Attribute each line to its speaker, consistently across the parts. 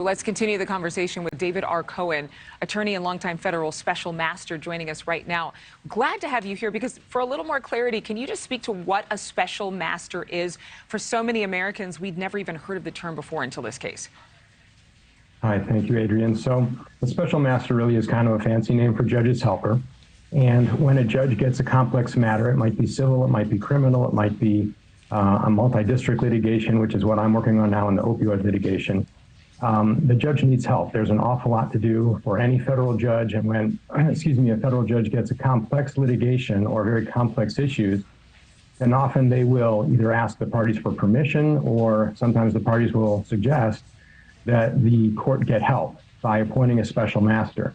Speaker 1: Let's continue the conversation with David R. Cohen, attorney and longtime federal special master, joining us right now. Glad to have you here because for a little more clarity, can you just speak to what a special master is? For so many Americans, we'd never even heard of the term before until this case.
Speaker 2: Hi, thank you, Adrienne. So the special master really is kind of a fancy name for judge's helper. And when a judge gets a complex matter, it might be civil, it might be criminal, it might be a multi-district litigation, which is what I'm working on now in the opioid litigation. The judge needs help. There's an awful lot to do for any federal judge. And when, a federal judge gets a complex litigation or very complex issues, then often they will either ask the parties for permission, or sometimes the parties will suggest that the court get help by appointing a special master.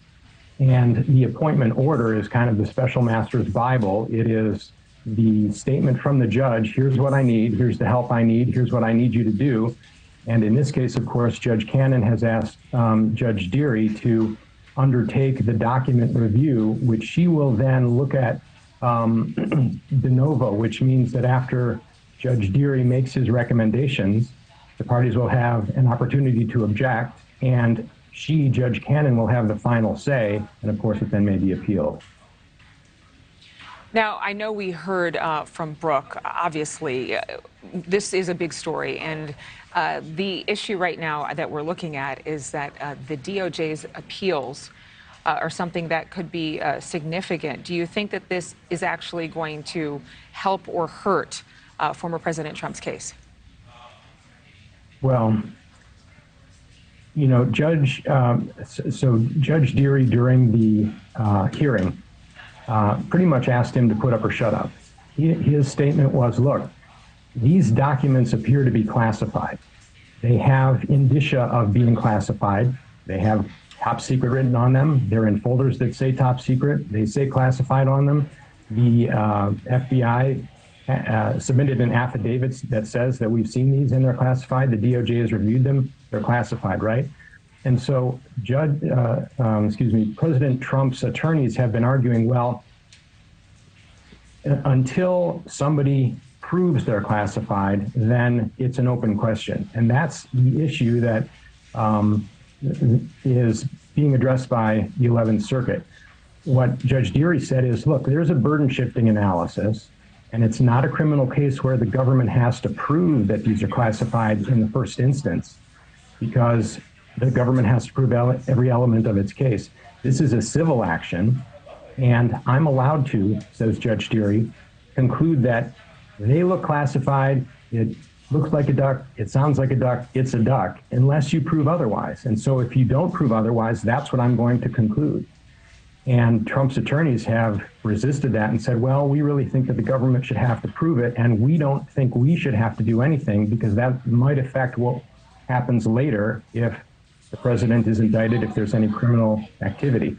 Speaker 2: And the appointment order is kind of the special master's Bible. It is the statement from the judge: here's what I need, here's the help I need, here's what I need you to do. And in this case, of course, Judge Cannon has asked Judge Deary to undertake the document review, which she will then look at de novo, which means that after Judge Deary makes his recommendations, the parties will have an opportunity to object, and she, Judge Cannon, will have the final say, and of course it then may be appealed.
Speaker 1: Now, I know we heard from Brooke, obviously, this is a big story, and the issue right now that we're looking at is that the DOJ's appeals are something that could be significant. Do you think that this is actually going to help or hurt former President Trump's case?
Speaker 2: Well, you know, Judge Deary during the hearing pretty much asked him to put up or shut up. His statement was, look, these documents appear to be classified. They have indicia of being classified. They have top secret written on them. They're in folders that say top secret. They say classified on them. The FBI submitted an affidavit that says that we've seen these and they're classified. The DOJ has reviewed them. They're classified, right? And so President Trump's attorneys have been arguing, well, until somebody proves they're classified, then it's an open question. And that's the issue that is being addressed by the 11th Circuit. What Judge Deary said is, look, there's a burden shifting analysis, and it's not a criminal case where the government has to prove that these are classified in the first instance, because the government has to prove every element of its case. This is a civil action, and I'm allowed to, says Judge Deary, conclude that they look classified, it looks like a duck, it sounds like a duck, it's a duck, unless you prove otherwise. And so if you don't prove otherwise, that's what I'm going to conclude. And Trump's attorneys have resisted that and said, well, we really think that the government should have to prove it, and we don't think we should have to do anything, because that might affect what happens later if the president is indicted, if there's any criminal activity.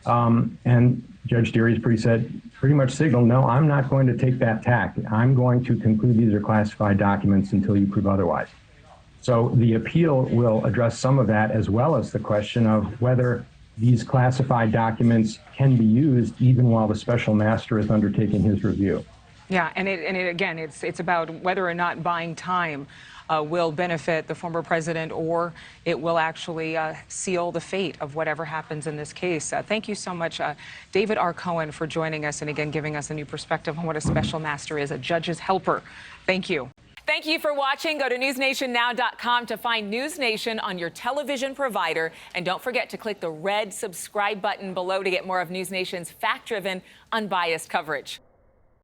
Speaker 2: And Judge Deary's pretty much signaled, no, I'm not going to take that tack. I'm going to conclude these are classified documents until you prove otherwise. So the appeal will address some of that, as well as the question of whether these classified documents can be used even while the special master is undertaking his review.
Speaker 1: Yeah, and again, it's about whether or not buying time will benefit the former president, or it will actually seal the fate of whatever happens in this case. Thank you so much, David R. Cohen, for joining us and again giving us a new perspective on what a special master is, a judge's helper. Thank you.
Speaker 3: Thank you for watching. Go to newsnationnow.com to find News Nation on your television provider. And don't forget to click the red subscribe button below to get more of News Nation's fact-driven, unbiased coverage.